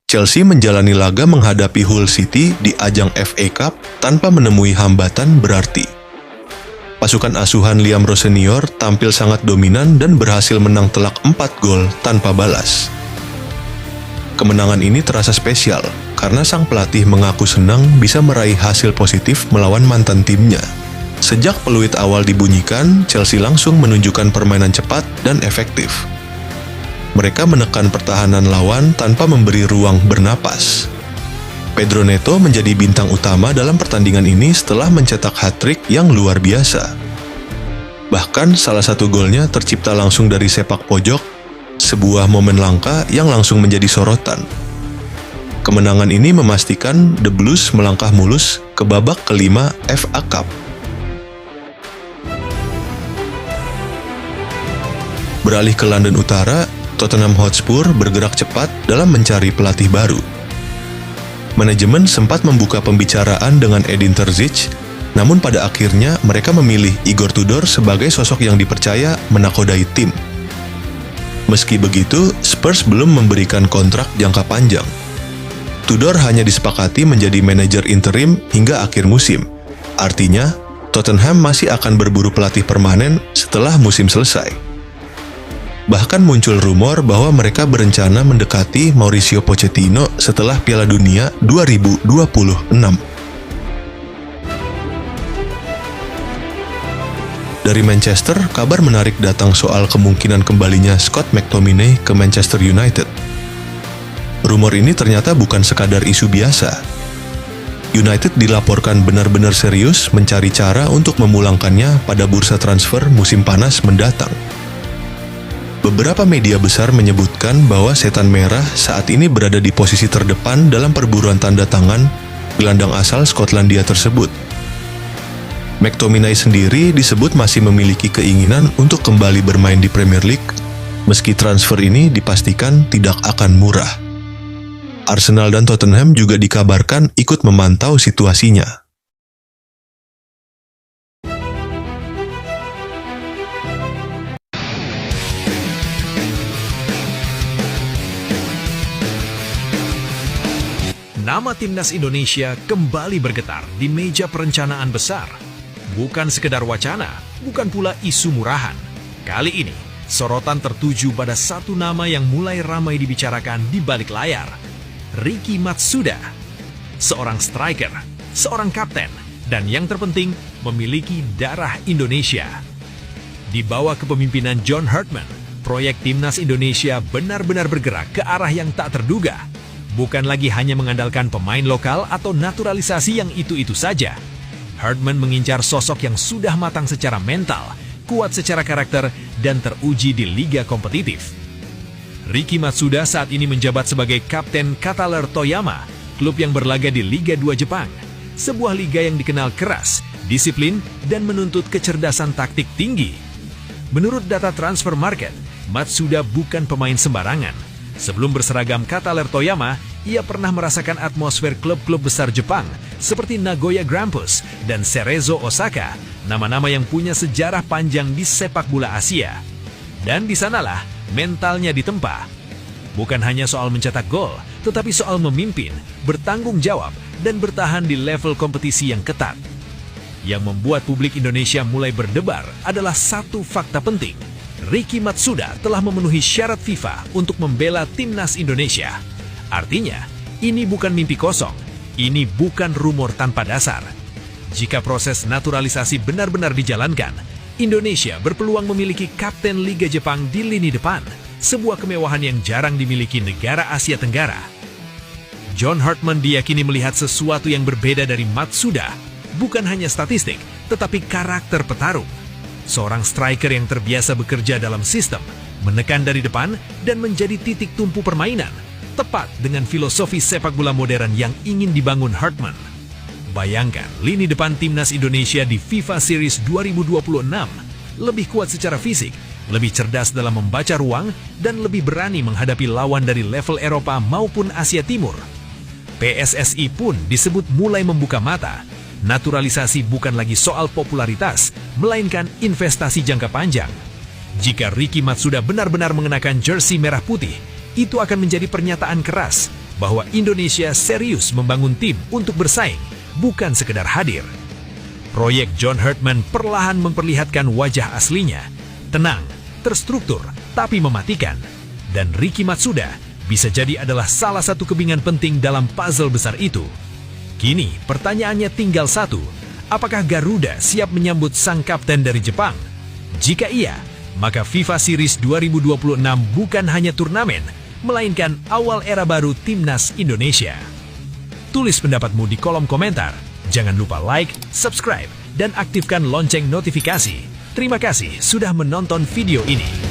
Chelsea menjalani laga menghadapi Hull City di ajang FA Cup tanpa menemui hambatan berarti. Pasukan asuhan Liam Rose Senior tampil sangat dominan dan berhasil menang telak 4 gol tanpa balas. Kemenangan ini terasa spesial karena sang pelatih mengaku senang bisa meraih hasil positif melawan mantan timnya. Sejak peluit awal dibunyikan, Chelsea langsung menunjukkan permainan cepat dan efektif. Mereka menekan pertahanan lawan tanpa memberi ruang bernapas. Pedro Neto menjadi bintang utama dalam pertandingan ini setelah mencetak hat-trick yang luar biasa. Bahkan salah satu golnya tercipta langsung dari sepak pojok, sebuah momen langka yang langsung menjadi sorotan. Kemenangan ini memastikan The Blues melangkah mulus ke babak kelima FA Cup. Beralih ke London Utara, Tottenham Hotspur bergerak cepat dalam mencari pelatih baru. Manajemen sempat membuka pembicaraan dengan Edin Terzic, namun pada akhirnya mereka memilih Igor Tudor sebagai sosok yang dipercaya menakodai tim. Meski begitu, Spurs belum memberikan kontrak jangka panjang. Tudor hanya disepakati menjadi manajer interim hingga akhir musim. Artinya, Tottenham masih akan berburu pelatih permanen setelah musim selesai. Bahkan muncul rumor bahwa mereka berencana mendekati Mauricio Pochettino setelah Piala Dunia 2026. Dari Manchester, kabar menarik datang soal kemungkinan kembalinya Scott McTominay ke Manchester United. Rumor ini ternyata bukan sekadar isu biasa. United dilaporkan benar-benar serius mencari cara untuk memulangkannya pada bursa transfer musim panas mendatang. Beberapa media besar menyebutkan bahwa Setan Merah saat ini berada di posisi terdepan dalam perburuan tanda tangan gelandang asal Skotlandia tersebut. McTominay sendiri disebut masih memiliki keinginan untuk kembali bermain di Premier League, meski transfer ini dipastikan tidak akan murah. Arsenal dan Tottenham juga dikabarkan ikut memantau situasinya. Nama timnas Indonesia kembali bergetar di meja perencanaan besar. Bukan sekedar wacana, bukan pula isu murahan. Kali ini, sorotan tertuju pada satu nama yang mulai ramai dibicarakan di balik layar. Ricky Matsuda. Seorang striker, seorang kapten, dan yang terpenting, memiliki darah Indonesia. Di bawah kepemimpinan John Hartman, proyek timnas Indonesia benar-benar bergerak ke arah yang tak terduga. Bukan lagi hanya mengandalkan pemain lokal atau naturalisasi yang itu-itu saja. Hartman mengincar sosok yang sudah matang secara mental, kuat secara karakter, dan teruji di liga kompetitif. Ricky Matsuda saat ini menjabat sebagai kapten Kataler Toyama, klub yang berlaga di Liga 2 Jepang. Sebuah liga yang dikenal keras, disiplin, dan menuntut kecerdasan taktik tinggi. Menurut data transfer market, Matsuda bukan pemain sembarangan. Sebelum berseragam Kataler Toyama, ia pernah merasakan atmosfer klub-klub besar Jepang seperti Nagoya Grampus dan Cerezo Osaka, nama-nama yang punya sejarah panjang di sepak bola Asia. Dan di sanalah mentalnya ditempa. Bukan hanya soal mencetak gol, tetapi soal memimpin, bertanggung jawab, dan bertahan di level kompetisi yang ketat. Yang membuat publik Indonesia mulai berdebar adalah satu fakta penting. Ricky Matsuda telah memenuhi syarat FIFA untuk membela timnas Indonesia. Artinya, ini bukan mimpi kosong, ini bukan rumor tanpa dasar. Jika proses naturalisasi benar-benar dijalankan, Indonesia berpeluang memiliki kapten Liga Jepang di lini depan, sebuah kemewahan yang jarang dimiliki negara Asia Tenggara. John Hartman diyakini melihat sesuatu yang berbeda dari Matsuda, bukan hanya statistik, tetapi karakter petarung. Seorang striker yang terbiasa bekerja dalam sistem, menekan dari depan, dan menjadi titik tumpu permainan, tepat dengan filosofi sepak bola modern yang ingin dibangun Hartman. Bayangkan, lini depan timnas Indonesia di FIFA Series 2026 lebih kuat secara fisik, lebih cerdas dalam membaca ruang, dan lebih berani menghadapi lawan dari level Eropa maupun Asia Timur. PSSI pun disebut mulai membuka mata. Naturalisasi bukan lagi soal popularitas, melainkan investasi jangka panjang. Jika Ricky Matsuda benar-benar mengenakan jersey merah putih, itu akan menjadi pernyataan keras. bahwa Indonesia serius membangun tim untuk bersaing, bukan sekedar hadir. Proyek John Hartman perlahan memperlihatkan wajah aslinya, tenang, terstruktur, tapi mematikan. Dan Riki Matsuda bisa jadi adalah salah satu kepingan penting dalam puzzle besar itu. Kini pertanyaannya tinggal satu, apakah Garuda siap menyambut sang kapten dari Jepang? Jika iya, maka FIFA Series 2026 bukan hanya turnamen, melainkan awal era baru Timnas Indonesia. Tulis pendapatmu di kolom komentar. Jangan lupa like, subscribe, dan aktifkan lonceng notifikasi. Terima kasih sudah menonton video ini.